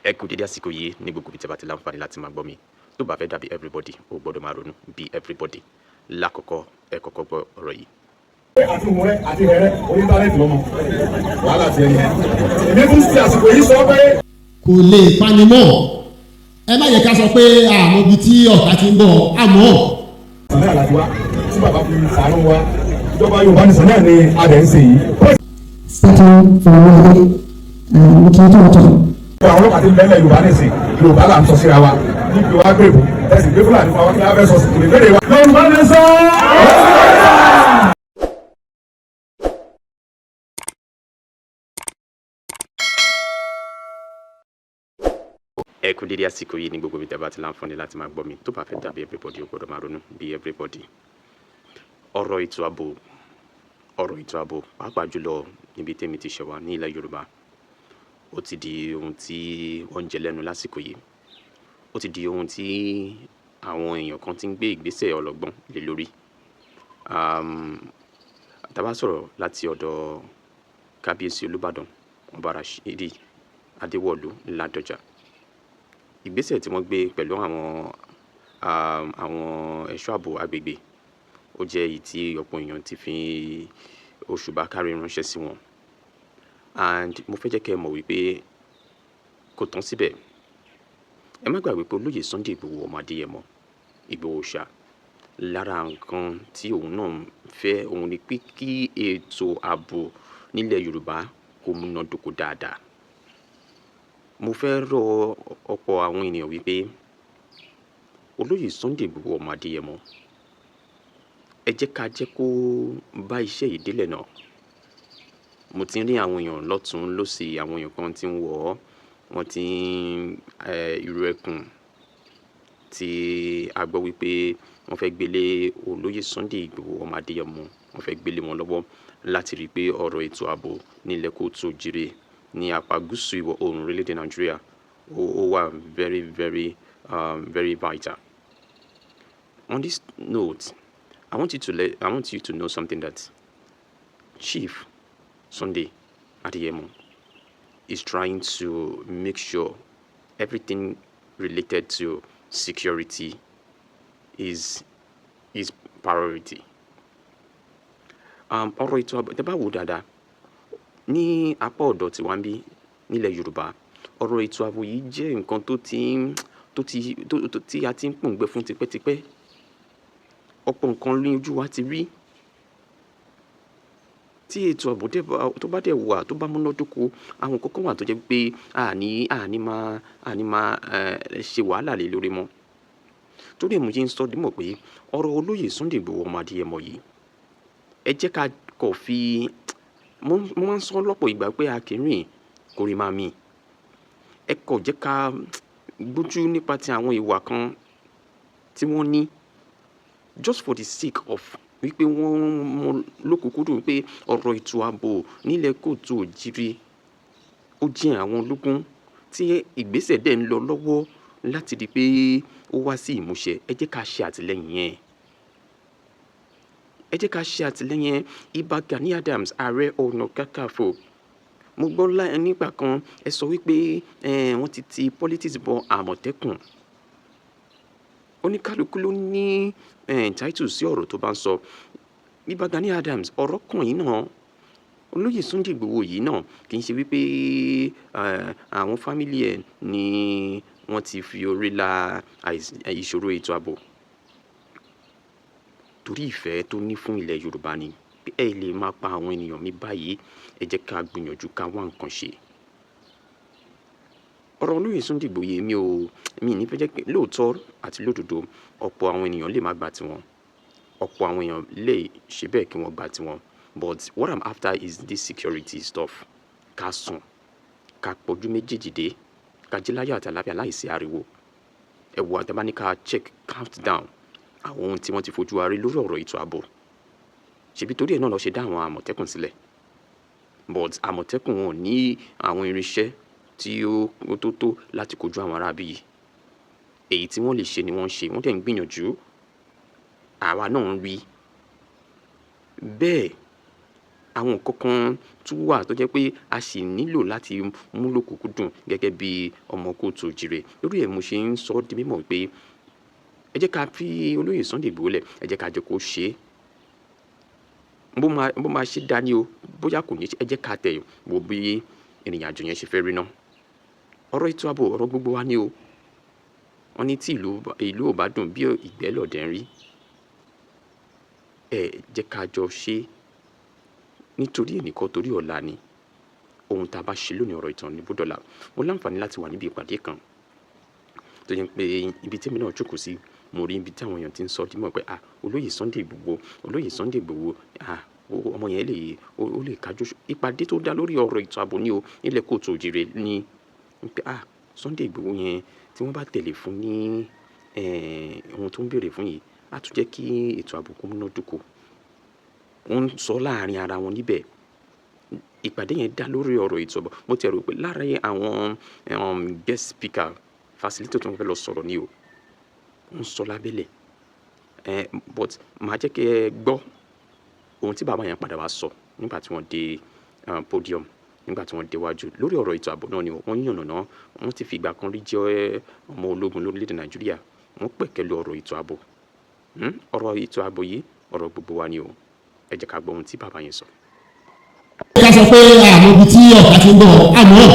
ẹ kú dédé àsìkò yìí ní gbogbo ibi tí a bá ti láǹfààní láti máa gbọ́ mi tó bá fẹ́ dàbí everybody ó gbọ́dọ̀ máa ronú bí everybody lákọ̀ọ́kọ́ ẹ kọ́kọ́ gbọ́ ọ̀rọ̀ yìí. àti òun rẹ àti rẹ orí íńtánẹ́ẹ̀tì lọ́mọ wàhálà ti ẹni èmi tún ti àsìkò yìí sọ pé. kò lè pani mọ́ ẹ má yẹ ká sọ pé àmọ́ ibi tí ọ̀tá ti ń bọ̀ àmọ́. sàmì àlàjì wa tí bàbá fi sàánú wa ìjọba Yorùbá ní sàmì àní adẹ̀ ń sè yìí. starting from where we can talk. àwọn ọlọ́pàá ti bẹ́ẹ̀ Yorùbá ní sìn Yorùbá là ń sọ síra wa níbi wa gbèrò ẹ̀sìn gbé Fúlàní fún wa kí a fẹ́ sọ sí ìbéèrè wa. Yorùbá ní sọ. ẹ kú dédé àsìkò yìí ní gbogbo ibi tí a bá ti láǹfààní láti máa gbọ́ mi tó bá fẹ́ dàbí everybody ó gbọ́dọ̀ máa ronú bí everybody. ọ̀rọ̀ ètò ààbò pàápàá jùlọ níbi tèmi ti ṣẹ̀ wá ní ilẹ̀ Yorùbá ó ti di ohun tí wọ́n ń jẹ lẹ́nu lásìkò yìí ó ti di ohun tí àwọn èèyàn kan ti ń gbé ìgbésẹ̀ ọlọ́gbọ́n lé lórí. Tá bá sọ̀rọ̀ láti ọ̀dọ̀ kábíyèsí Olúbàdàn Ọba Rashidi Adéwọ̀lú Ládọjà, ìgbésẹ̀ tí wọ́n gbé pẹ̀lú àwọn ẹ̀ṣọ́ ààbò agbègbè ó jẹ́ èyí tí ọ̀pọ̀ èèyàn ti fi òṣùbà káre ránṣẹ́ sí wọn. And mo fẹ́ jẹ́ kẹ́ ẹ mọ̀ wípé kò tán síbẹ̀. Ẹ má gbàgbé pé olóyè Sunday Igboho ọmọ Adéyẹmọ Ìgbòho ṣá lára nǹkan tí òun náà fẹ́ òun ni pé kí ètò ààbò nílẹ̀ Yorùbá kó múnádóko dáadáa. Mo fẹ́ rọ ọ̀pọ̀ àwọn ènìyàn wípé olóyè Sunday Igboho ọmọ Adéyẹmọ ẹ jẹ́ ká jẹ́ kó bá iṣẹ́ yìí délẹ̀ náà. Mo ti rí àwọn èèyàn lọ́tún lósì, àwọn èèyàn kan tí ń wọ̀ ọ́ wọ́n ti ìrù ẹkùn tí a gbọ́ wípé wọ́n fẹ́ gbélé olóyè Sunday Igboho ọmọ Adéyẹmọ wọ́n fẹ́ gbélé wọn lọ́wọ́ láti rí i pé ọ̀rọ̀ ètò ààbò nílẹ̀ Kóòtù Òjìrè ní apá gúúsù ìwọ̀ oòrùn orílẹ̀-èdè Nàìjíríà ó wà very vital. On this note, I want you to know something, that Chief Sunday Adéyẹmọ is trying to make sure everything related to security is priority. Ọ̀rọ̀ ètò ààbò tẹ́ bá wò dáadáa ní apá ọ̀dọ̀ tí wọ́n ń bí nílẹ̀ Yorùbá, ọ̀rọ̀ ètò ààbò yìí jẹ́ nǹkan tí a ti ń pòǹgbẹ fún tipẹ́tipẹ́. Ọ̀pọ̀ nǹkan ní ojú wa ti rí. Tí ètò ààbò tó bá dẹ̀ wà tó bá múnádóko, àwọn kọ̀ọ̀kan wà tó jẹ́ pé àní máa ṣe wàhálà lé lórí mọ́. Torí ẹ̀ mo ṣe ń sọ dímọ̀ pé ọ̀rọ̀ olóyè Sunday Igboho ọmọ Adéyẹmọ yìí ẹ jẹ́ ká kọ̀ fi mo máa ń sọ lọ́pọ̀ ìgbà pé a kì í rìn kórè máa mì. Ẹ kọ̀ jẹ́ ká gbójú nípa ti àwọn ìwà kan tí wọ́n ní just for the sake of wípé wọ́n mọ lókùnkúndùn pé ọ̀rọ̀ ètò ààbò nílẹ̀ Kóòtù Òjìrè ó jẹ́ àwọn ológun tí ìgbésẹ̀ dẹ̀ ń lọ lọ́wọ́ láti di pé ó wá sí ìmúṣẹ. Ẹ jẹ́ ká ṣe àtìlẹ́yìn yẹn. Ẹ jẹ́ ká ṣe àtìlẹ́yìn yẹn. Ìbà Gani Adams Ààrẹ Ọ̀nà Kakanfò, mo gbọ́ nígbà kan ẹ sọ wípé wọ́n ti politics bọ Àmọ̀tẹ́kùn. Oníkálukú ló ní title sí ọ̀rọ̀ tó bá ń sọ. Ìbà Gani Adams ọ̀rọ̀ kan yìí náà olóyè Sunday Igboho yìí náà kì í ṣe wípé àwọn fámìlì ẹ̀ ni wọ́n ti fi orí la ìṣòro ètò ààbò. Torí ìfẹ́ tó ní fún ilẹ̀ Yorùbá ni pé ẹ lè máa pa àwọn ènìyàn mi báyìí, ẹ jẹ́ ká gbìyànjú ká wá nǹkan ṣe. Ọ̀rọ̀ olóyè Sunday Igboho yìí mi ní fẹ́ jẹ́ pé lóòótọ́ àti lódodo ọ̀pọ̀ àwọn ènìyàn lè má gbà tiwọn, ọ̀pọ̀ àwọn èèyàn lè ṣe bẹ́ẹ̀ kí wọ́n gbà tiwọn, but what I'm after is this security stuff. Ká sùn ká pọ̀jú méjèèjì dé ká jí láyọ̀ àti àlàáfíà láìsí ariwo. Ẹ wo àtàbá ní ká check countdown àwọn ohun tí wọ́n ti fojú wa rí lórí ọ̀rọ̀ ètò ààbò. Ṣebí torí ẹ̀ náà lọ ṣe dá àwọn Àmọ̀tẹ́kùn sílẹ̀, but Àmọ̀tẹ́kùn wọn ò ní àwọn irinṣẹ́ tí ó tó láti kojú àwọn aráabí yìí. Èyí tí wọ́n lè ṣe ni wọ́n ń ṣe, wọ́n dẹ̀ ń gbìyànjú. Àwa náà ń rí bẹ́ẹ̀ àwọn kankan tún wà tó jẹ́ pé a sì nílò láti mú lòkùnkúndùn gẹ́gẹ́ bí ọmọ kóòtù òjìrè. Lórí ẹ̀ mo ṣe ń sọ di mímọ̀ pé ẹ jẹ́ ká fi olóyè Sunday Igboho lẹ̀, ẹ jẹ́ ká jẹ́ kó ṣe é. bó máa ṣe dání o, bóyá kò ní ṣe, ẹ jẹ́ ká tẹ̀ wò bí ìrìn àjò yẹn ṣe fẹ́ rí náà. Ọ̀rọ̀ ètò ààbò ọ̀rọ̀ gbogbo wa ni o. Wọ́n ní tí ìlú ò bá dùn bí ìgbẹ́ lọ̀dẹ̀ ń rí. Ẹ jẹ́ ká jọ ṣe nítorí ẹnìkan torí ọ̀la ni. Ohun tá a bá ṣe lónìí ọ̀rọ̀ ìtàn ní bódọ́là. Mo láǹfààní láti wà níbi ìpàdé kan tó jẹ́ pé ibi tí èmi náà jókòó sí, mo rí ibi tí àwọn èèyàn ti ń sọ dímọ̀ pé olóyè Sunday Igboho ọmọ yẹn ó lè kájú. Ìpàdé tó dá lórí ọ̀rọ̀ ètò ààbò ní o nílẹ̀ kóòtù òjìrè ni pé Sunday Igboho yẹn tí wọ́n bá tẹ̀lé fún ní ohun tó ń béèrè fún yìí á tún jẹ́ kí ètò ààbò kó múná dóko. Wọ́n ń sọ láàrin ara wọn níbẹ̀. Ìpàdé yẹn dá lórí ọ̀rọ̀ ètò ààbò. Mo ti rò pé lára àwọn guest speaker facilitator tó ń fẹ́ lọ sọ̀rọ̀ ni o. Wọ́n ń sọ lábẹ́lẹ̀. But màá jẹ́ kí ẹ gbọ́ ohun tí bàbá yẹn padà wá sọ nígbà tí wọ́n dé podium, nígbà tí wọ́n déwájú lórí ọ̀rọ̀ ètò ààbò náà ni wọ́n yànnàná. Wọ́n ti fi ìgbà kan rí jẹ́ ọmọ ológun lórílẹ̀‐èdè Nàìjíríà. Wọ́n pẹ̀kẹ́lu ọ̀rọ̀ ètò ààbò. Ọ̀rọ̀ ètò ààbò yìí ọ̀rọ̀ gbogbo wa ni o. Ẹ jẹ́ ká gbọ́ ohun tí bàbá yẹn sọ. ká sọ pé àwọn ibi tí ọ̀tá ti ń bọ̀ àmọ́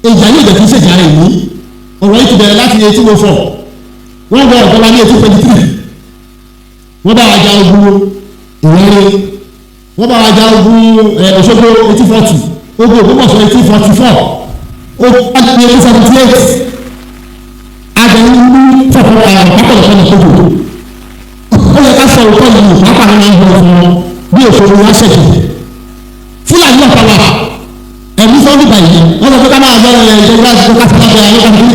ìjà yóò jẹ́ kí ṣèjà rẹ̀ yìí ọ̀rọ̀ yìí ti bẹ̀rẹ̀ láti 1804 wọ́n bọ̀ ọ̀gá wa ní 1823 wọ́n bá wa ja ogun Ìwéré, wọ́n bá wa ja ogun Òṣogbo 1840, ogun Ògbómọ̀ṣọ́ 1844, ogun láti 1878 àgbẹ̀wò ní fọ̀fọ̀ pápọ̀lọpọ̀ ní kókò. Ó yẹ ká sọ òótọ́ yìí pápá ní máa ń bọ̀ fún wọn bí òṣèlú wá ṣẹ̀kẹ̀. Fúlàní ọ̀pá wa ẹ̀mí sọ́ọ́dún báyìí wọ́n lọ pé ká máa bọ̀ ìjọba láti kó káfíńtà bẹ̀rẹ̀ àwọn kan ní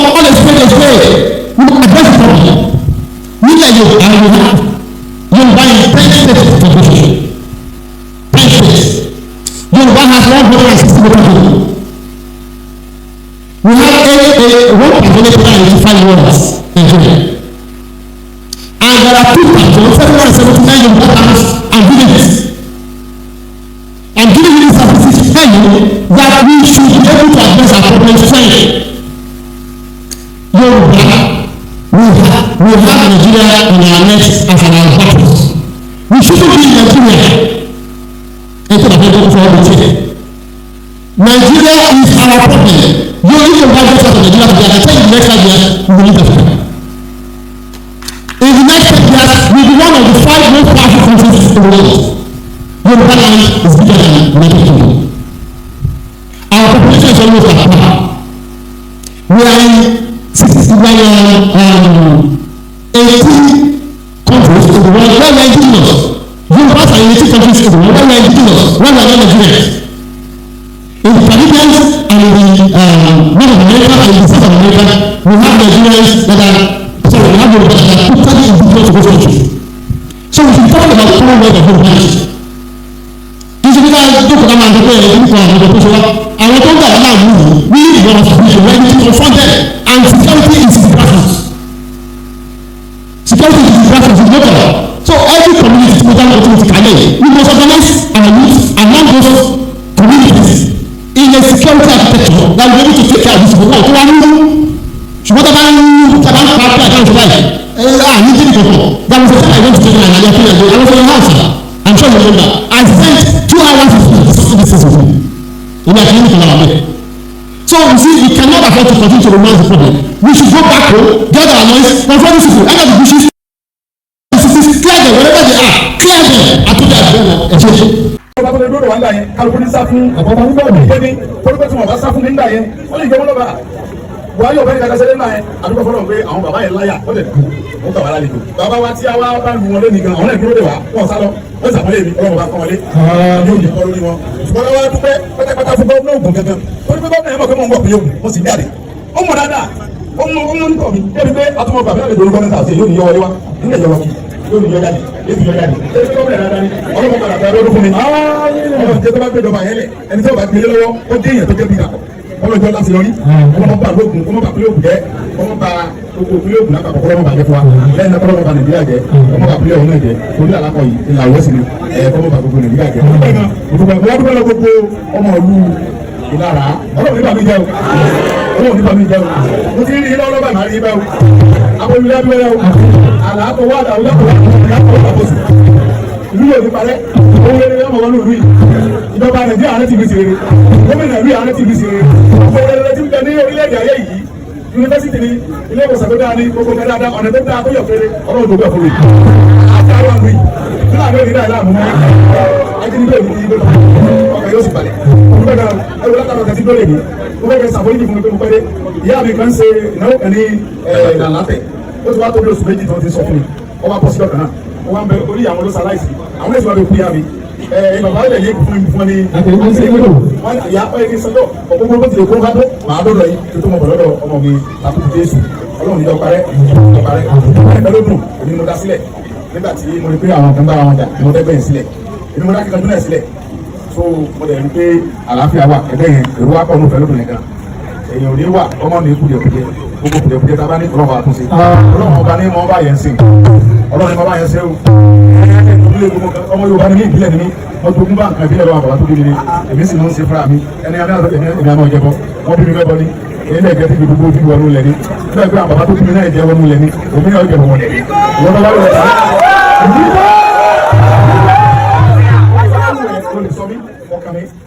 ọkọ̀ lè ṣe é ṣe ní àdẹ́sì pọ̀jù nílẹ̀ Yorùbá yìí 10 states population 10 states. Yorùbá has 160 million people. We have one population in 5 words Nigeria. And there are 2,779 Yoruba towns and villages. And giving you statistics tell you that we should be able to address our problem strength. Yoruba, we have Nigeria in our necks as an battles. We shouldn't be in Nigeria. Instead of going for everything. Nigeria is our problem. You need to buy this out of Nigeria today. I tell you the next 5 years, we will need Africa. In the next 10 years, we will be one of the 5 most powerful countries in the world. Yoruba land is bigger than United Kingdom. Our population is almost like that. We are in 18 countries in the world where we are indigenous. Yoruba are in 18 countries in the world where we are indigenous, where we are not Nigerians. In the Caribbean and in the North America and in the South America, we have Nigerians that are, sorry, we have Yoruba that are totally indigenous to those countries. So we should talk about common way of humanity. Ìṣèlú náà dókòó náà máa ń dọ́pẹ́ nípa àwọn ọ̀dọ́ tó ṣe wá. Àwọn tó ń gbà náà wù ú ní ìwọ̀n ọ̀sán ready to confront them, and security is the grassroots. Security is the grassroots is local. So every community tí mo dáná tó ti kálẹ̀ we must organize our youth among those communities in a security architecture that will be able to take care of this people tó wá nínú. Ṣùgbọ́n tá a bá ń pa pé àtàwọn ìṣẹ̀lẹ̀ yìí ní jíjí kankan that was the time I went to take my Nigeria film and I was in the house. I'm sure you remember. I spent 2 hours discussing this with you. In our clinic in our bed. So you see, we cannot afford to continue to romance the problem. We should go back home, get our noise, confront these people, enter the bushes, clear them wherever they are, clear them, and put them at the end. Ọba tó lè dúró wà ń gbà yẹn, kálukú ní sá fún ọ̀pọ̀ nígbà òní ìgbẹ́ni, torípé tí wọ́n bá sá fún nígbà yẹn, wọ́n lè jẹ́ wọ́n lọ́ba. Buhari ọ̀bẹ nìkan ṣẹlẹ̀ náà yẹn, àdúgbò fọlọ́ pé àwọn bàbá yẹn láyà, wọ́n lè dùn, wọ́n gbà wá lálejò. Bàbá wa tí a wá bá lu wọn lé nìkan, àwọn náà dúró dè wá, wọ́n sá lọ, wọ́n sàpọ̀lẹ̀ mi, ọlọ́run bá kọ́ wọlé. Yóò ní kọ́ lórí wọn. Ṣùgbọ́n wọ́n dúpẹ́ pátápátá fún gómìnà Ògùn gangan. Torípé gómìnà yẹn mọ̀ pé mò ń bọ̀ pé yóò mo sì jáde. Ó mọ̀ dáadáa, ó mọ̀ nítorí mi, débi pé àtúmọ̀ bàbá yẹn lè dorí gómìnà àti yóò ní yọ wọlé wá, nílẹ̀ yọ wọlé. Yóò ní yọ jáde, yóò ní yọ jáde. Débi pé gómìnà dáadáa ni, ọlọ́run padà bẹ̀rẹ̀ lọ́dún fún mi. Ọlọ́run jẹ́ tó bá gbé ìjọba yẹn lẹ̀, ẹni tí ó bá gbélé lọ́wọ́, ó dé èèyàn tó jẹ́ bí ìdàpọ̀. Ọlọ́jọ́ láti yọrí, ọmọ bá lóògùn, ọmọ bá pélé òkú jẹ́, ọmọ bá gbogbo ìpínlẹ̀ Ògùn lápapọ̀ kọ́lọ́mọ bàjẹ́ fún wa lẹ́yìn náà kọ́lọ́mọ bà Nàìjíríà jẹ́ ọmọ bá pínlẹ̀ ọ̀hún náà jẹ́ torí àlákọ̀ yìí ìlà wẹ́sì ni kọ́lọ́mọ bà gbogbo Nàìjíríà jẹ́ ọdún lọ gbogbo ọmọ ìlú Ìlara Ọlọ́run nípa mi jẹ́ o Ọlọ́run nípa mi jẹ́ o mo ti rí ilé ọlọ́ba náà rí bẹ́ o abọ́lulẹ̀ abẹ́rẹ́ o àlàkọ̀ wà láwùjọ kọ̀ wà bọ́sù ìlú yóò ní parẹ́ owó rere ọmọ wọn lórí ìjọba Nàìjíríà àrẹ ti fi ṣe rere gómìnà ìlú àrẹ ti fi ṣe rere owó rere ti ń bẹ ní orílẹ̀-èdè ayé yìí yunifásitì ni ilé ìwòsàn tó dáa ní gbogbo nǹkan dáadáa ọ̀nà tó dáa tó yọ̀ fẹ́rẹ́ Ọlọ́run tó gbà fún mi àti àwọn àmì nínú àgbẹ̀ ìrìnà ìlà àmúmọ́ ajínigbé ìlú ìgbé ọkọ̀ yóò sì balẹ̀ olùgbẹ́gà ẹwù látàrọ̀ kẹsí tó lè ní olùgbẹ́gà sàbóyìí fún mi pé mo pẹ́ dé ìyá mi kan ṣe ìnáwó kan ní ìdàlátẹ̀ ó ti wá tó bí oṣù méjì tó ti sọ fún mi ó wá bọ́ sí ọkàn náà ó wá ń bẹ orí àwọn olóṣà láìsí àwọn èsì wà ló kú yá mi bàbá ilẹ̀ yé fún mi fún mi wọn ìyá ọ̀yẹ́ kí n sọ́dọ̀ ọ̀gbọ́n bó ti lè kó bá tó màá dọ́dọ̀ yìí tó tó mọ̀ bọ̀ lọ́dọ̀ ọmọ mi àkókò Jésù Ọlọ́run níjọ parẹ́ ẹ̀ka ló dùn èmi mo dá sílẹ̀ nígbà tí mo rí pé àwọn kan bá wọn jà mo dẹ́gbẹ̀yìn sílẹ̀ èmi mo dá kíkan dúnlẹ̀ sílẹ̀ so mo dẹ̀ rí pé àlàáfíà wà ẹgbẹ́ yẹn èrò wa pọ̀ ní òfẹ́ lóbìnrin kan èèyàn ò ní wà ọmọ ní kùdìẹ̀kùdìẹ̀ gbogbo kùdìẹ̀kùdìẹ̀ tá a bá ní ọlọ́run àtúnṣe Ọlọ́run ọba ní mọ́ bá yẹn sìn Ọlọ́run ní mọ́ bá yẹn sẹ́ o ọmọ Yorùbá ni mí ìbílẹ̀ ni mí wọ́n tó gún bá nǹkan ìbílẹ̀ lọ́wọ́ àbàbà tó bí mi ni èmi sì ń ṣe fúnra mi ẹni àmọ́ ìjẹ́bọ wọ́n bí mi mẹ́bọ ní ilé ẹ̀jẹ̀ tí gbogbo ojú wọnú lẹ̀ ní bẹ́ẹ̀ pé àbàbà tó bí mi náà ẹ̀jẹ̀ wọnú lẹ̀ ní òmí náà ìjẹ̀bọ wọn lẹ̀ ní ìwọ́n bá wọlé ọ̀tá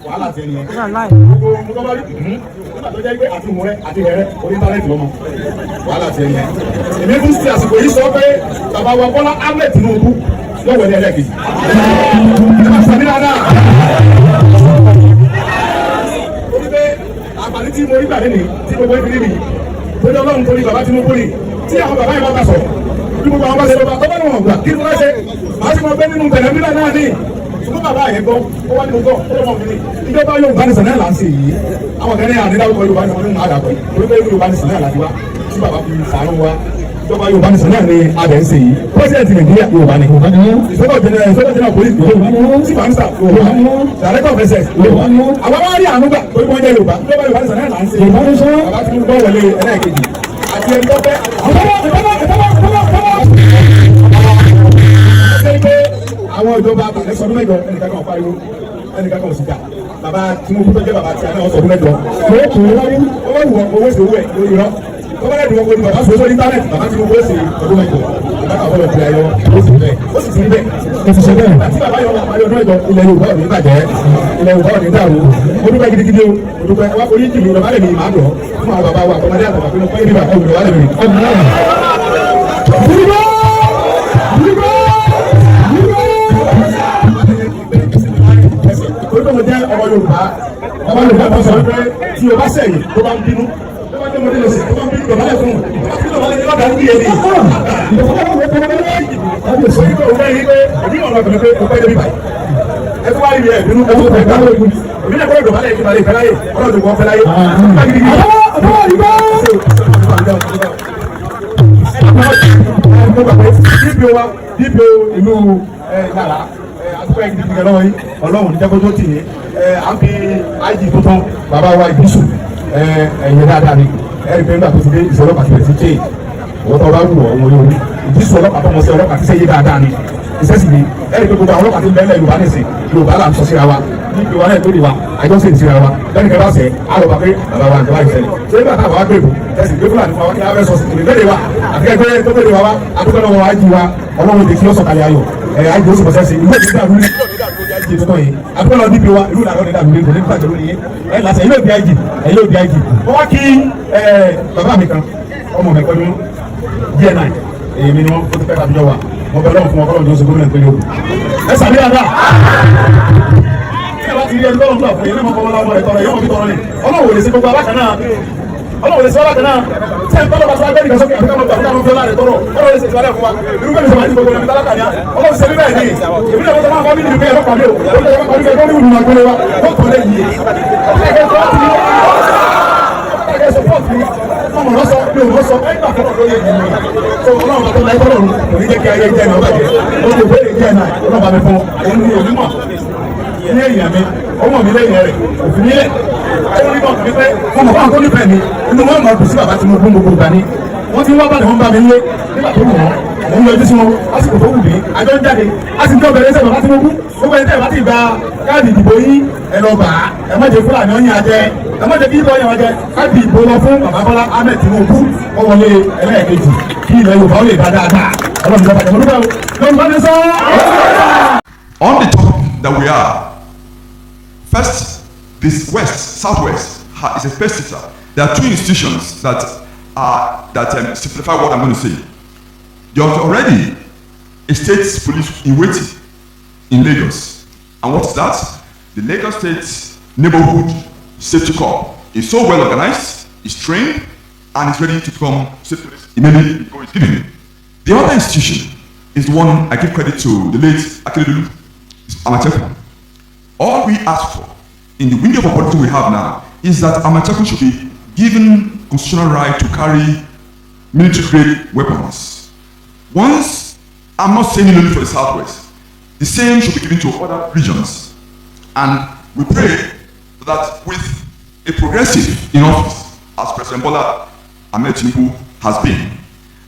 wàhálà tẹ nìyẹn gbogbo nǹkan bá rí nígbà tó jẹ́ pé àti ìmúrẹ́ àti ìrẹ́rẹ́ orí íńtánẹ́ẹ̀tì lọ́mọ wàhálà tẹ nìyẹn èmi fún sí àsìkò yìí sọ pé bàbá wa Bọ́lá Ahmed Tinubu lọ́wọ́ ní ẹlẹ́ẹ̀kejì ẹ máa sàmì dáadáa ó ní pé àǹfààní tí mo rí gbà lẹ́nìí tí gbogbo ẹbí rí mi tó ní Ọlọ́run torí bàbá Tinubu ni tí àwọn bàbá yìí bá bá sọ̀rọ̀ bí gbogbo àwọn bá ṣe lọ́ba tó bá ní wọn gbà kí ni wọ́n ṣe màá sì mọ pé nínú bẹ̀rẹ̀ nílẹ̀ náà ní ṣùgbọ́n bàbá yẹn gbọ́ ó wá ní mo gbọ́ ó lọ́mọ mi ní ìjọba Yorùbá ní sànẹ́ là ń ṣe yìí àwọn kan ní àdídáwọ́kọ Yorùbá ní ọdún máa dàpọ̀ orí pé Yorùbá ní sànẹ́ là ti wá tí bàbá fi sàánú wa ìjọba Yorùbá ní sànẹ́ ní adẹ̀ ń ṣe yìí pírẹsidẹ̀ntì Nàìjíríà Yorùbá ní ìfẹ́kọ̀ jẹ́nẹ́rà polisi tí fàmísà Yorùbá dàrẹ́kọ̀ fẹsẹ̀ Yorùbá àwọn bá rí àánú gbà torí wọ́n jẹ́ Yorùbá ìjọba Yorùbá ní sànẹ́ là ń ṣe bàbá tí mo gbọ́ wọlé ẹlẹ́ẹ̀kejì àti ẹni tó fẹ́ àwọn ìjọba àbàlẹ̀ sọdún mẹ́jọ ẹnìkan kan pariwo ẹnìkan kan ò sì jà bàbá Tinubu tó jẹ́ bàbá tí a náà sọdún mẹ́jọ owó ìwọ owó ìṣe owó ẹ̀ lórí rọ tọ́wọ́ lẹ́dùn wọn kò ní bàbá sọ́sọ́ íńtánẹ́ẹ̀tì bàbá Tinubu ó sì ọdún mẹ́jọ bàbá kan fọlọ́ ìpìlẹ̀ ayọ̀ ó sì bẹ́ẹ̀ ó sì ti rí bẹ́ẹ̀ ó ti ṣe bẹ́ẹ̀ àti bàbá yọ ọmọ ọdún mẹ́jọ ilẹ̀ Yorùbá ò ní bàjẹ́ ilẹ̀ Yorùbá ò ní dàrú ó dúpẹ́ gidigidi o ó dúpẹ́ wá orí jìnnì bàbá lè mi máa dùn fún àwọn bàbá wa àtọmọdé àtọmọ pé pé bíbà ẹ̀wù bàbá lè mi. Olùkọ́ jẹ́ ọmọ Yorùbá tó sọ wípé tí o bá sẹ̀yìn tó bá ń bínú tó bá jẹ́ ọmọdé lọ sí tó bá ń bínú dọ̀bálẹ̀ fún un tó bá ń bínú dọ̀bálẹ̀ ní èdè. Ọdún sọ wípé òun ẹ̀rí pé òbí ọ̀nà ọ̀gbìn pé òpẹ́ débi báyìí. Ẹ tó wá rí ẹ̀ bínú ẹ̀fọ́ fẹ́ gbáwó egun. Òbí náà kọ́ dọ̀bálẹ̀ ìgbà lè fẹ́ láyé ọlọ́dún kan fẹ́ láyé. Dípò ìlú Ìlara àtúkọ̀ ẹ̀gidi ti gẹ̀rọ yìí Ọlọ́run ní jẹ́kọ́jọ́ tì yín à ń fi IG tó tán bàbá wa ìbísù ẹ̀yẹ dáadáa ni ẹ̀rí pé nígbà tó ti dé ìṣòro pàtó rẹ̀ sí ché ìwọ́n tó bá wù ọ́ wọn lórí ìbísù ọlọ́pàá tó mọ̀ sí ọlọ́pàá tí sẹ́yẹ dáadáa ni iṣẹ́ sì ni ẹ̀rí pé gbogbo àwọn ọlọ́pàá ti ń bẹ́ẹ̀ Yorùbá nìsín Yorùbá là ń sọ síra wa ní ìpè wa náà tó di wa àjọṣe ìsira wa lẹ́nu kẹfà sẹ́ àròbá pé bàbá wa ìjọba ìṣẹ̀lẹ̀ ṣé nígbà táwọn wa gbèrò ẹ̀sìn gbé Fúlàní fún wa kí a fẹ́ sọ sí ìgbèrè wa àti ẹgbẹ́ tó gbèrè wa wá àdúgbò náà wọ́n á jí wa Ọlọ́run lè fi ọ́ sọ̀kalẹ̀ ayọ̀ àjò oṣù pọ̀sẹ̀ sí ìlú òbí dàrú ní àjì tó tán yìí àdúgbò náà dìbò wa ìlú ìdàrú ní dàrú ní ìgbòho nígbà tó lóye ẹ làṣẹ ilé òbí àjì ilé òbí àjì wọ́n wá kí bàbá mi kan ọmọ mi pẹ̀lú dna èmi ni wọ́n tó ti pẹ́ tàbí jọ wa wọ́n bẹ lọ́wọ́ fún ọkọ̀ lọ́dún oṣù gómìnà ìpínlẹ̀ Ògùn ẹ sàbí àdá ẹ bá ti rí ẹni lọ́rùn náà fún yẹn mọ́ kọ́mọ́lá ọmọ rẹ̀ tọrọ yẹn mọ́ fi tọrọ ni Ọlọ́run ò lè ṣe gbogbo abákan náà Ọlọ́run lè ṣe ọlọ́kan náà tẹ́ ń tọ́lọ́ bá sọ agbẹ́ni kan sókè àfikà mọ́ àfikà mọ́ fi ọlá rẹ̀ tọrọ Ọlọ́run lè ṣe ìṣẹ̀lẹ̀ fún wa irú bẹ́ẹ̀ ni sọ̀rọ̀ àti gbogbo ẹ̀mí tálákà ni Ọlọ́run ṣe bíbẹ̀ ni èmi náà wọ́n máa kọ́ nínú ìgbéyàwó pàdé o ó lè wọ́n pàdé lórí ìlú àgbélé wa ó kọ́ lé yìí ọmọ lọ́sọ bí òun lọ́sọ ẹgbà fọ́nà lóye ìgbìmọ̀ tó Ọlọ́run bá tó láyé tọ́lọ́run kò ní jẹ́ kí ayé jẹ́ náà bàjẹ́ ó lè wéèrè jẹ́ náà Ọlọ́run bá mi fún òun ní onímọ̀ ní èèyàn mi ọmọ mi lẹ́yìn rẹ̀ òfin nílẹ̀ ó rí bọ̀ pé ọmọ báwọn tó nífẹ̀ẹ́ mi inú wọn mọ̀ ọ́dún sí bàbá tí mo gbó gbogbo gbà ní wọ́n ti ń wá bàdé wọn bá mi lé nígbà tó wù wọ́n òun yọjú sí wọn lásìkò tó wù mí àjọ ń jáde a sì ń jọ bẹ̀rẹ̀ sẹ́yìn bàbá Tinubu gbogbo ẹni tẹ́ ẹ̀ bá ti gba káàdì ìdìbò yín ẹ lọ bà á ẹ má jẹ́ Fúlàní ọ̀yìn àjẹ ẹ má jẹ́ kí ìbọn yẹn wọ́n jẹ káàdì ìbò lọ fún bàbá Bọ́lá Ahmed Tinubu ó wọlé ẹlẹ́ẹ̀kejì kí ilẹ̀ Yorùbá ó lè dá dáadáa ọlọ́run ìjọba ìjọba Yorùbá ní sọ. On the topic that we are, first, this Southwest is a first sister. There are two institutions that simplify what I'm going to say. There are already a state police in waiting in Lagos. And what's that? The Lagos State Neighborhood Safety Corps is so well organized, is trained, and is ready to become state police immediately before it's given. The other institution is the one I give credit to, the late Akeredolu Amatekun. All we ask for in the window of opportunity we have now is that Amatekun should be given constitutional right to carry military-grade weapons. Once, I'm not saying only for the Southwest, the same should be given to other regions. And we pray that with a progressive in office, as President Bola Ahmed Tinubu has been,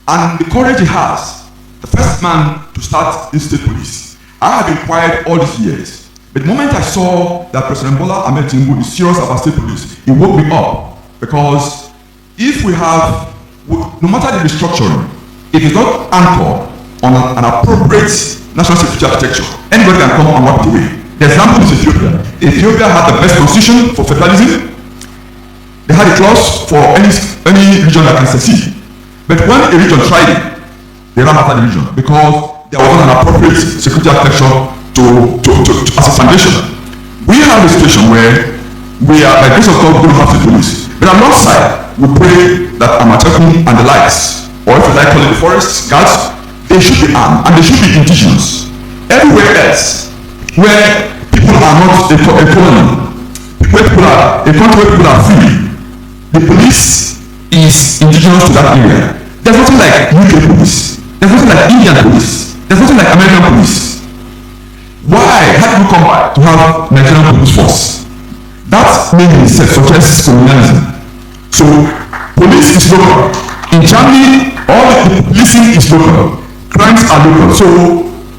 and the courage he has, the first man to start this state police, I have been quiet all these years. But the moment I saw that President Bola Ahmed Tinubu is serious about state police, it woke me up. Because if we have, no matter the restructuring, if it's not anchored on an appropriate national security architecture, anybody can come and walk away. The example is Ethiopia. Ethiopia had the best constitution for federalism. They had a clause for any region that can secede. But when a region tried it, they ran after the region because there was not an appropriate security architecture as a foundation. We have a situation where we are, by grace of God, going to have to do this. But alongside, we pray that Amatekun and the likes, or if you like call it the forest guards, they should be armed and they should be indigenous. Everywhere else, where people are not a colony, where people are a country where people are free, the police is indigenous to that area. There's nothing like UK police. There's nothing like Indian police. There's nothing like American police. Why had you come back to have Nigerian police force? That name itself suggests colonialism. So, police is local. In Germany, all the policing is local. Crimes are local. So,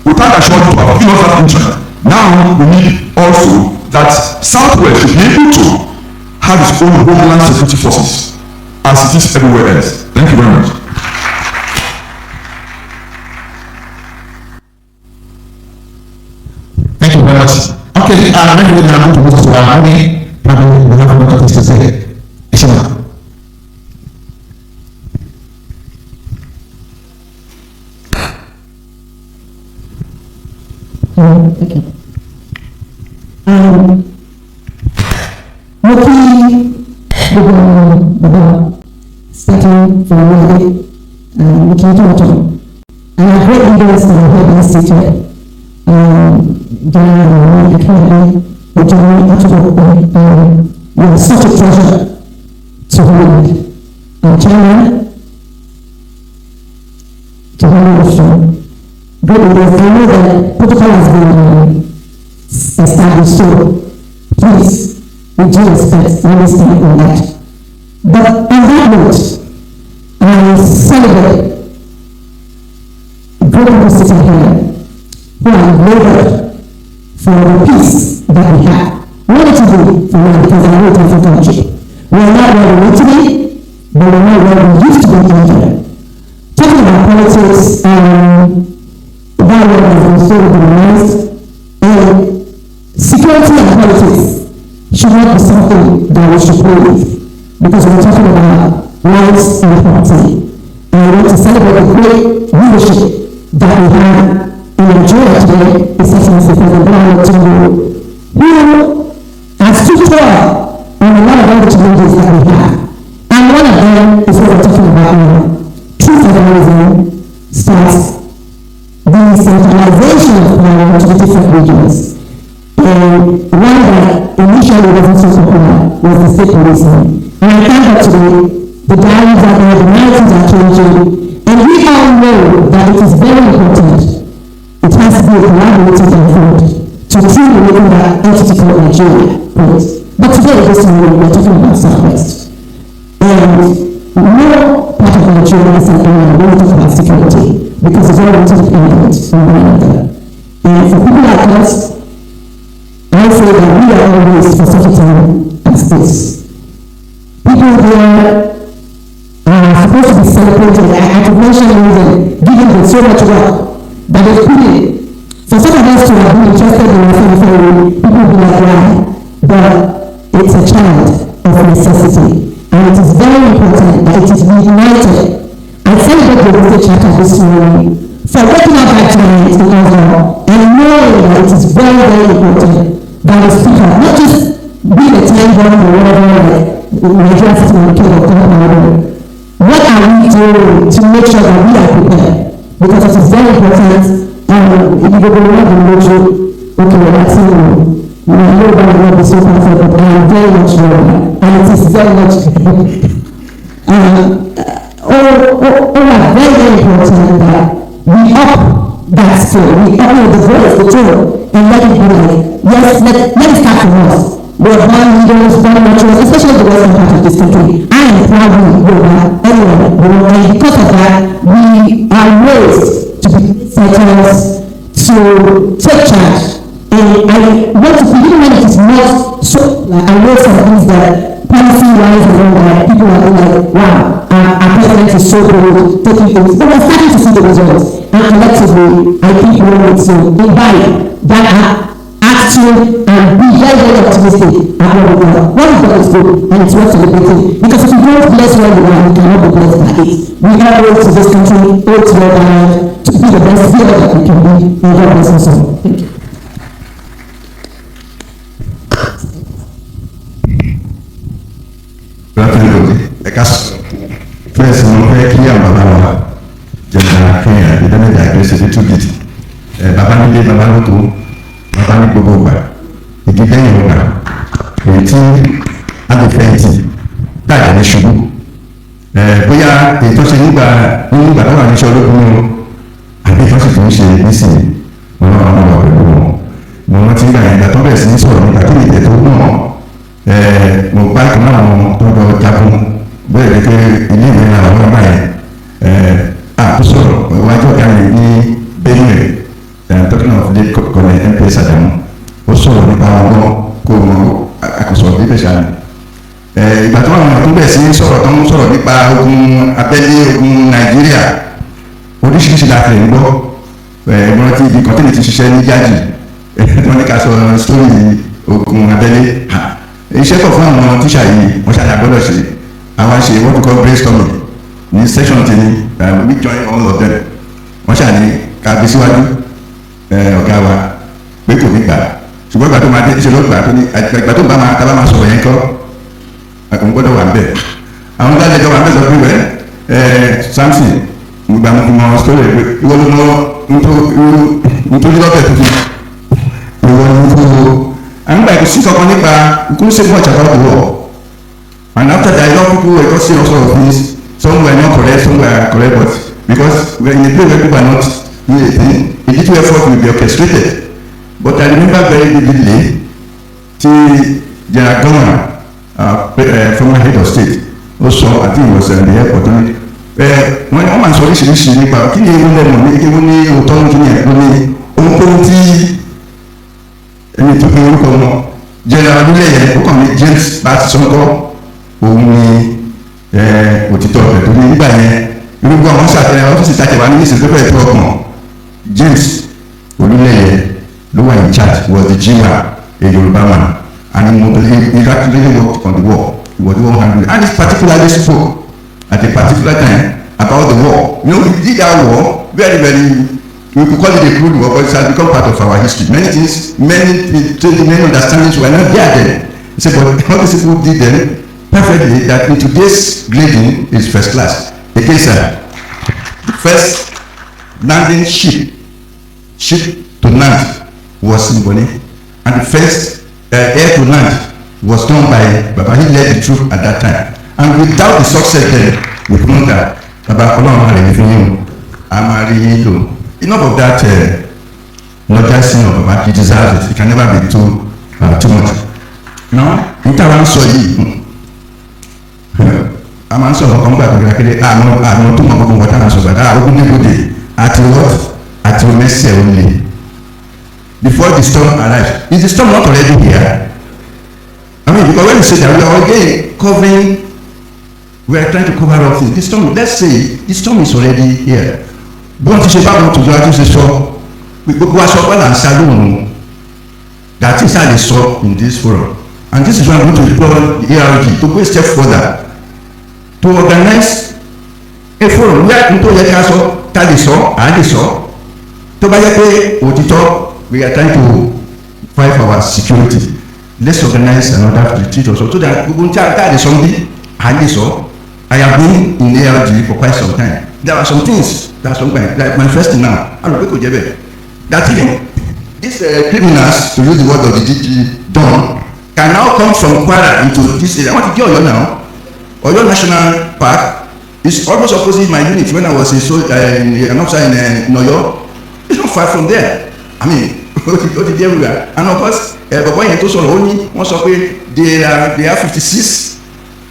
without assured to have given us that interest, now we need also that Southwest should be able to have its own homeland security forces, as it is everywhere else. Thank you very much. Thank you very much. Okay, I'm going to move to our money. Probably we have more things to say. Ishima. Thank you. Starting from Monday, we came to Autumn. And our great leaders that are here in the city, Diana, Kennedy, the General Autumn, we are such a treasure to hold. China, to hold great leaders, I know that protocol has been established, so please, with due respect, let me stand on that. But on that note, I celebrate great people sitting here who have labored for the peace that we have. What to do for now, because I know it's a different country. We are not where we need to be, but we're not where we used to be in Nigeria. Talking about politics, that word has been so organized, and security and politics should not be something that we should play with, because we're talking about rights and property. And I want to celebrate the great leadership that we have in Nigeria today, His Excellency President Bola Tinubu, who has stood tall on a lot of other challenges that we have. And one of them is what we're talking about now. True federalism starts the centralization of power to the different regions. And one that initially wasn't so popular was the state policing. And I thank God today, the diaries are there, the narratives are changing, and we all know that it is very important. It has to be a collaborative effort to truly make that entity called Nigeria. But today, this morning, we're talking about Southwest. And no part of for the children and when we talk about security, because it's all interdependent on one another. And for people like us, I say that we are always for such a time as this. People here are supposed to be celebrated. I could mention and giving them so much work that is put in. For some of us to have been interested in the family, people will be like, why? But it's a child of necessity. And it is very important that it is reunited. I celebrate the Rotary Chapter this morning for waking up that giant in Oslo and knowing that it is very, very important that the speaker, not just being a time bomb or whatever, like Nigeria City or King of Ghana, what are we doing to make sure that we are prepared? Because it is very important. If you go around the mojo, okay, that's it. I know that I will be so perfect, but I am very much worried, and it is very much all are very, very important that we up that skill, we up the voice, the tone, and let it be like, yes, let it start from us. We're born leaders, born naturals, especially the western part of this country. I am proudly Yoruba, anyway, and because of that, we are raised to be setters, to take charge. And I want to, even when it is not so, like, I know some things that policy-wise and all that, people are like, wow, our president is so bold, taking things, but we're starting to see the results. And collectively, I think we need to invite that action and be very, very optimistic about what we are. What we've got is good, and it's worth celebrating. Because if you don't bless where you are, you cannot be blessed by it. We are owed to this country, owed to your land, to be the best leader that we can be, and God bless us all. Thank you. First, I'm very clear about General Kenya, the damage I addressed a little bit. Baba Nile, Baba Loto, Baba Niboba, the Gideon Yoga, 18 and the 20, that is Shubu. We are a touching Nuba, Nuba, and Sholoko, and the first to say, listen, Monatina, and the Thomas is on the activity to know. Mo bá kan náà tó lọ jagun bẹ́ẹ̀ ni pé ilé ìwé náà wọ́n bá yẹn àkóso iwájú ọ̀gá mi ní Benue talking of late colonel MPS Adamu ó sọ̀rọ̀ nípa ọgbọ́n kó mọ àkóso bíbẹ̀ ṣáà ìgbà tó àwọn tó bẹ̀ sí sọ̀rọ̀ tó ń sọ̀rọ̀ nípa ogun abẹ́lé ogun Nàìjíríà oríṣiríṣi la fi ń gbọ́ ẹ̀gbọ́n tí ibi kan tẹ́lẹ̀ ti ṣiṣẹ́ ní jáde wọ́n ní ká sọ sórí ogun abẹ́lé iṣẹ́ pọ̀ fún àwọn tíṣà yìí wọ́n ṣàlàyé gbọ́dọ̀ ṣe àwọn ṣe what we call brainstorming ní section ti ní we join all of them wọ́n ṣàní kábí síwájú ọ̀gá wa pé kò ní gbà ṣùgbọ́n ìgbà tó máa dé ìṣèlú ọgbà tó ní ìgbà tó bá máa tábà máa sọ̀rọ̀ yẹn kọ́ àkùnrin gbọ́dọ̀ wà bẹ́ẹ̀ àwọn tó àjẹjọ wà bẹ́ẹ̀ sọ pé wẹ́ Samson gbogbo àwọn ọmọ sọ́lẹ̀ pé ìwọ ló mọ nítorí lọ́bẹ̀ tuntun ìwọ ló ń kó. And like see something about we couldn't say much about the war. And after that, a lot of people were just saying all sorts of things. Some were not correct, some were correct, but because we're in a place where people are not doing anything, a little effort will be orchestrated. But I remember very vividly the General Governor, former head of state, also I think it was the airport. When one man saw this issue, he was like, ẹni tó fi orúkọ wọn general abúlé yẹn ó kàn ní James láti sọ́kọ́ òun ní òtítọ́ rẹ̀ tó ní nígbà yẹn irúgbó àwọn sàtẹ́rẹ́ ọ́fíìsì tàkẹ́wà ní ìsìn tó fẹ́ tó ọkàn James Olúlẹ̀yẹ ló wà in charge was the GMA a Yoruba man and he actually worked on the war he was the one handling and he particularly spoke at a particular time about the war you know he did that war very very. We could call it a crude war, but it has become part of our history. Many things, many understandings were not there then. So, but all these people did them perfectly that in today's grading is first class. Again, sir, the first landing ship to land was in Bonny, and the first air to land was done by Baba. He led the troop at that time. And without the success then, we know that Baba Olorun had anything Amari. Enough of that lọ́jàsí of Baba, he deserves it. It can never be too much. Now, níta wá ń sọ yìí, a máa ń sọ̀rọ̀ kan gbà kékeré àwọn tó mọ̀ gbogbo nǹkan táwọn sọ̀rọ̀ ogun nígbòde àti what àti omẹ́sẹ̀ olè before the storm arrives. Is the storm not already here? I mean, because when you say that we are again covering, we are trying to cover up things. The storm, let's say the storm is already here. Bí wọ́n ti ṣe báwọn tó jọ àtúnṣe sọ gbogbo aṣọ pẹ́lá ń sá lóhùn that is how they saw in this forum, and this is why I'm going to call the ARG to go a step further to organize a forum where nítorí yẹ ká sọ ká lè sọ à lè sọ tó bá yẹ pé òtítọ́ we are trying to fight for our security. Let's organize another retreat also so that gbogbo nta lè sọ bí à lè sọ. I have been in ARG for quite some time. There are some things that some kind like manifesting now. I don't know if that even these criminals, to use the word of the DG done, can now come from Kwara into this area. I want to get Oyo now. Oyo National Park is almost opposite my unit when I was an officer in Oyo. It's not far from there. I mean, what did everywhere? And of course, but when you talk only one they have 56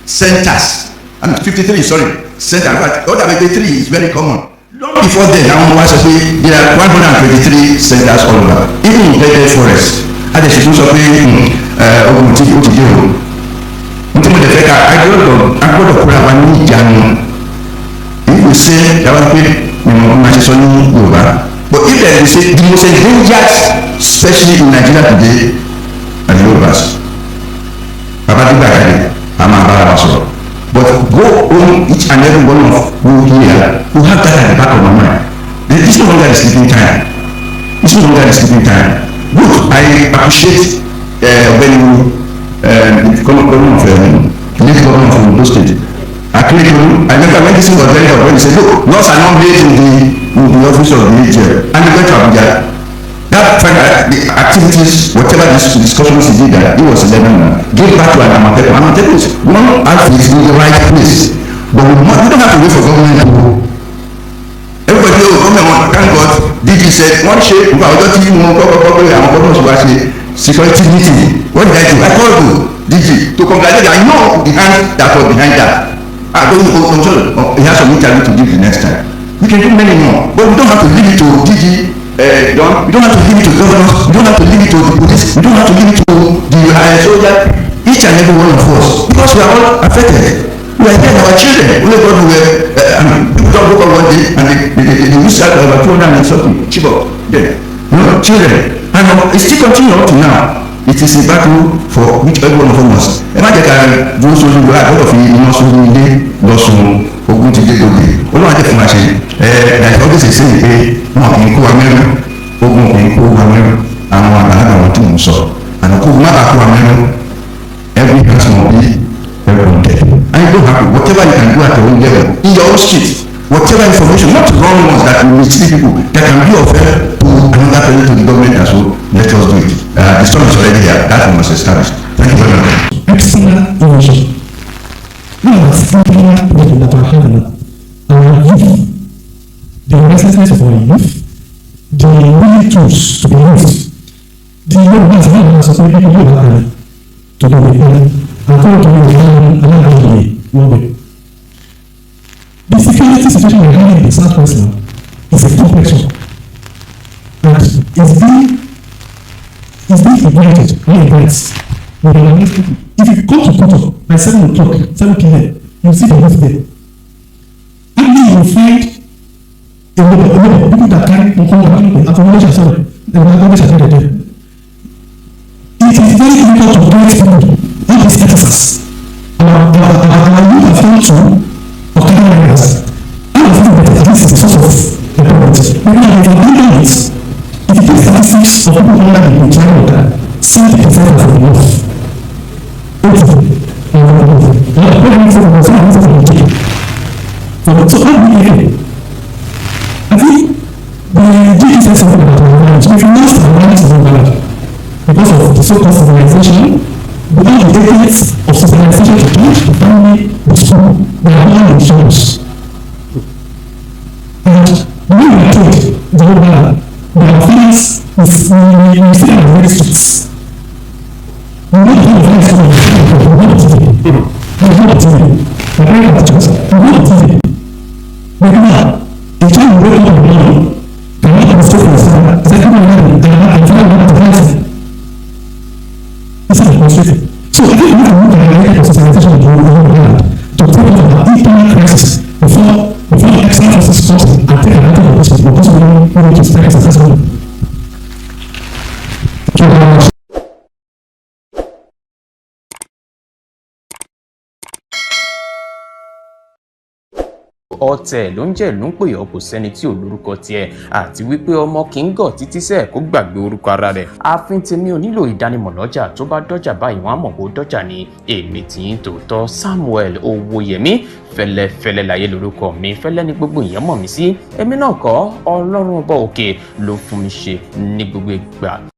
centers. I mean 53, sorry, centers. But what about the 3 is very common. Long before then, there are 123 centers all over, even in Red Forest. And they should do something. If we say that one but if they say the most endangered, especially in Nigeria today, are the Yorubas. But go on each and every one of who here who have that at the back of my mind. This is no longer the sleeping time. This is no longer the sleeping time. Good. I appreciate when you the government of Ondo State. I remember when this thing was very hot when he said, look, laws are not made in the office of the AGM. And they went to Abuja. That the activities, whatever this discussions he did that, it was 11 give back to an Amatepo. Amatepo is one outfit in the right place. But we don't have to wait for government to go. Everybody knows, thank God, DG said, one shape, I don't even know security meeting. What did I do? I called you, DG, to congratulate. I know the hand that was behind that. I don't know, he has some interview to give the next time. We can do many more, but we don't have to leave it to DG. We don't have to leave it to governors, we don't have to leave it to the police, we don't have to leave it to the soldier, each and every one of us, because we are all affected. We are here, our children, only God were, people don't go on one day and they use that over 200 and something, Chibok, children, and it still continues up to now. It is a battle for which every one of us. Imagine that those who are out of the most Lọ́sùn ogun ti dé gbòde olóòwò àti fún àṣẹ like always say wọn kì í kó wa mẹ́rin ogun kì í kó wa mẹ́rin àwọn àgbàlagbà wọn tí mò ń sọ àná kó má bàa kó wa mẹ́rin every person will be everyone dead and you don't have to whatever you can do at your own level in your own street whatever information not wrong ones that will mislead people that can be of help to another person to the government as well let us do it the storm is already here that we must establish. Thank you very much. Excellent innovation. Now, what's happening that are having our youth, the restlessness of our youth, the willing tools to be used, the young ones who are supposed to be able to do it, and go to another way. The security situation we're having in the Southwest now is a complex one, and it's being ignited all events. If you go to Koto by 7 o'clock, 7 p.m., you see the youth there. Only you will find a lot of people that carry information, there. It is very difficult to get people all these officers. Our youth have gone to Okada areas. I don't think that this is a source of employment. Maybe they can do it. If you take statistics of people under the China, 70% of the youth. So how do we get I think the DG said something about knowledge. If you lost our knowledge is knowledge because of the so-called civilization, without the decades of civilization to teach the family, the school, they are all in shows. And when we are told the whole world, their feelings we see them very strict. We need to advise them. We need to the church, you know the TV. But now, a child will wake up in the morning, cannot mistake for his father, is like, come on, I'm trying to do it's not frustrating. So I think we can look at the sanitation of the world to take out the internal crisis before external forces comes and take advantage of this because we need to start successfully. Thank you very much. ọ̀tẹ̀ ló ń jẹ́ ìlú ń pè ọ́ kò sẹ́ni tí ò lórúkọ tiẹ̀ àti wípé ọmọ kì í gọ̀ títí sẹ́ẹ̀ kó gbàgbé orúkọ ara rẹ̀. ààfin tèmi ò nílò ìdánimọ̀ lọ́jà tó bá dọ́jà báyìí wọ́n á mọ̀ pé ó dọ́jà ni èmi tí ń tòótọ́ Samuel Owóyẹmí fẹ́lẹ́fẹ́lẹ́ láyé lórúkọ mi fẹ́lẹ́ ní gbogbo èèyàn mọ̀ mí sí èmi náà kọ́ Ọlọ́run ọba òkè ló fún mi ṣe ní gbogbo ìgbà.